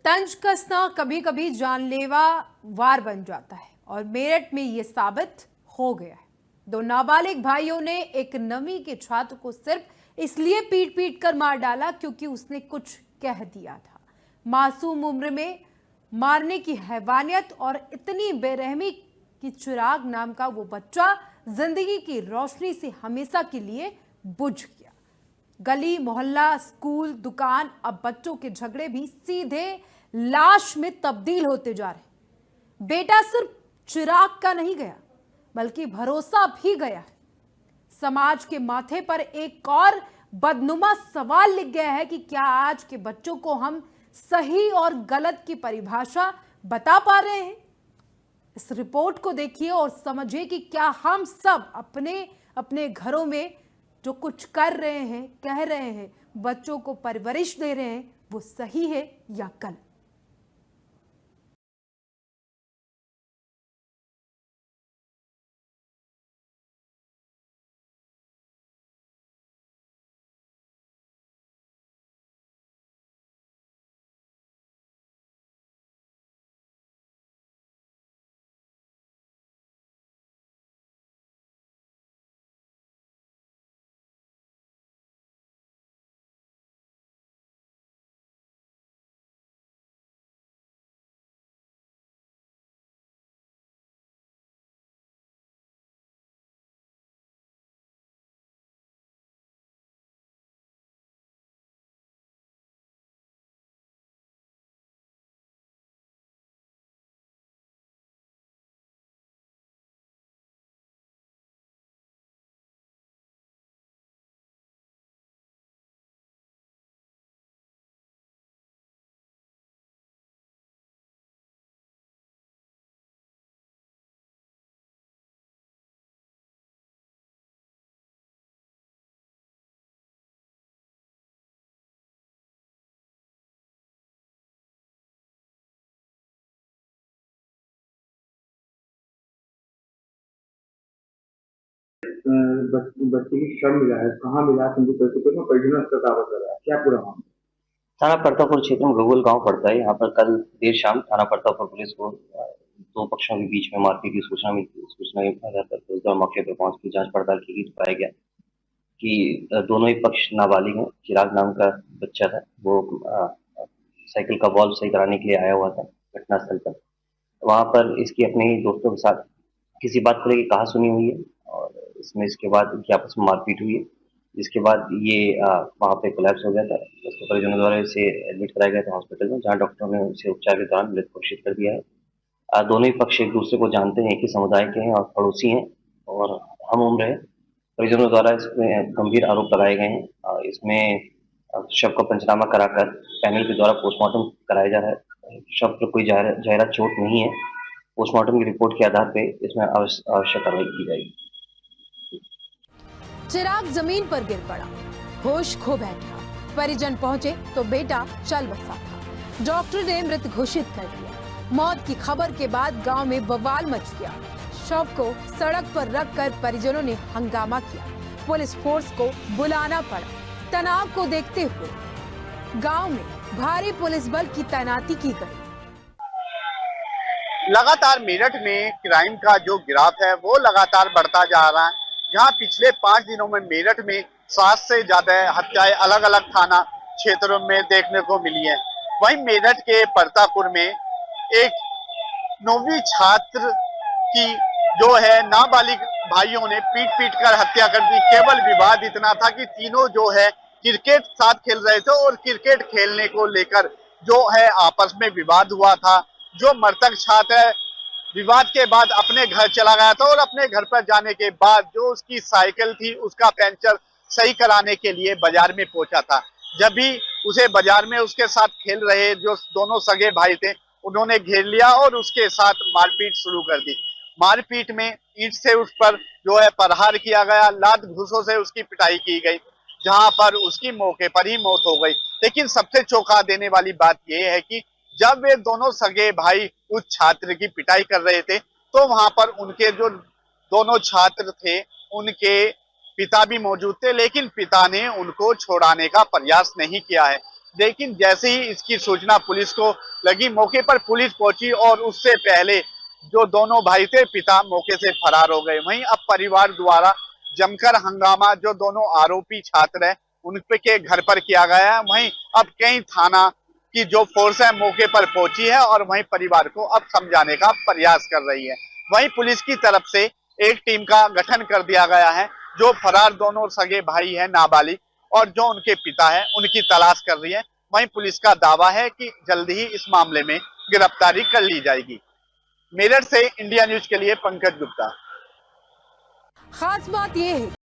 तंज कसना कभी कभी जानलेवा वार बन जाता है और मेरठ में ये साबित हो गया है। दो नाबालिग भाइयों ने एक नवीं के छात्र को सिर्फ इसलिए पीट पीट कर मार डाला क्योंकि उसने कुछ कह दिया था। मासूम उम्र में मारने की हैवानियत और इतनी बेरहमी कि चिराग नाम का वो बच्चा जिंदगी की रोशनी से हमेशा के लिए बुझ गया। गली मोहल्ला स्कूल दुकान अब बच्चों के झगड़े भी सीधे लाश में तब्दील होते जा रहे। बेटा सिर्फ चिराग का नहीं गया बल्कि भरोसा भी गया है। समाज के माथे पर एक और बदनुमा सवाल लिख गया है कि क्या आज के बच्चों को हम सही और गलत की परिभाषा बता पा रहे हैं। इस रिपोर्ट को देखिए और समझिए कि क्या हम सब अपने अपने घरों में जो कुछ कर रहे हैं, कह रहे हैं, बच्चों को परवरिश दे रहे हैं, वो सही है या गलत। बच्चे की शव मिला है, कहाँ मिला है संदीप परिजनों उसका दावा कर रहा है, क्या पूरा मामला? थाना परतापुर क्षेत्र में गगोल गांव पड़ता है। यहाँ पर कल देर शाम थाना परतापुर पुलिस को दो पक्षों के बीच में मारपीट की सूचना मिली। सूचना के आधार पर पुलिस द्वारा मौके पर पहुंच की जांच पड़ताल की गई तो पाया गया कि दोनों ही पक्ष नाबालिग हैं। चिराग नाम का बच्चा था, वो साइकिल का वॉल्व सही कराने के लिए आया हुआ था घटनास्थल पर। वहां पर इसकी अपने ही दोस्तों के साथ किसी बात को लेकर कहा सुनी हुई है और इसमें इसके बाद इनकी आपस में मारपीट हुई है, जिसके बाद ये वहाँ पे कोलैप्स हो गया था। उसके परिजनों द्वारा इसे एडमिट कराया गया था हॉस्पिटल में, जहाँ डॉक्टरों ने उसे उपचार के दौरान मृत घोषित कर दिया है। दोनों ही पक्ष एक दूसरे को जानते हैं, एक ही समुदाय के हैं और पड़ोसी हैं और हम उम्र है। परिजनों द्वारा इसमें गंभीर आरोप लगाए गए हैं। इसमें शव का पंचनामा कराकर पैनल के द्वारा पोस्टमार्टम कराया जा रहा है। शव पर कोई जहरा चोट नहीं है। पोस्टमार्टम की रिपोर्ट के आधार पर इसमें आवश्यक कार्रवाई की जाएगी। चिराग जमीन पर गिर पड़ा, होश खो बैठा। परिजन पहुंचे तो बेटा चल बसा था। डॉक्टर ने मृत घोषित कर दिया। मौत की खबर के बाद गांव में बवाल मच गया। शव को सड़क पर रखकर परिजनों ने हंगामा किया। पुलिस फोर्स को बुलाना पड़ा। तनाव को देखते हुए गांव में भारी पुलिस बल की तैनाती की गई। लगातार मेरठ में क्राइम का जो ग्राफ है वो लगातार बढ़ता जा रहा है। जहां पिछले 5 दिनों में मेरठ में 7 से ज्यादा हत्याएं अलग अलग थाना क्षेत्रों में देखने को मिली है। वहीं मेरठ के परतापुर में एक 9वीं छात्र की जो है नाबालिग भाइयों ने पीट पीट कर हत्या कर दी। केवल विवाद इतना था कि तीनों जो है क्रिकेट साथ खेल रहे थे और क्रिकेट खेलने को लेकर जो है आपस में विवाद हुआ था। जो मृतक छात्र है विवाद के बाद अपने घर चला गया था और अपने घर पर जाने के बाद जो उसकी साइकिल थी उसका पंचर सही कराने के लिए बाजार में पहुंचा था। जब भी उसे बाजार में उसके साथ खेल रहे जो दोनों सगे भाई थे उन्होंने घेर लिया और उसके साथ मारपीट शुरू कर दी। मारपीट में ईंट से उस पर जो है प्रहार किया गया, लात घूंसों से उसकी पिटाई की गई, जहां पर उसकी मौके पर ही मौत हो गई। लेकिन सबसे चौंका देने वाली बात यह है कि जब वे दोनों सगे भाई उस छात्र की पिटाई कर रहे थे तो वहां पर उनके जो दोनों छात्र थे उनके पिता भी मौजूद थे, लेकिन पिता ने उनको छोड़ाने का प्रयास नहीं किया है। लेकिन जैसे ही इसकी सूचना पुलिस को लगी, मौके पर पुलिस पहुंची और उससे पहले जो दोनों भाई थे पिता मौके से फरार हो गए। वहीं अब परिवार द्वारा जमकर हंगामा जो दोनों आरोपी छात्र हैं उनके घर पर किया गया है। वहीं अब कई थाना की जो फोर्स है मौके पर पहुंची है और वहीं परिवार को अब समझाने का प्रयास कर रही है। वहीं पुलिस की तरफ से एक टीम का गठन कर दिया गया है जो फरार दोनों सगे भाई है नाबालिग और जो उनके पिता है उनकी तलाश कर रही है। वहीं पुलिस का दावा है कि जल्द ही इस मामले में गिरफ्तारी कर ली जाएगी। मेरठ से इंडिया न्यूज के लिए पंकज गुप्ता। खास बात यह है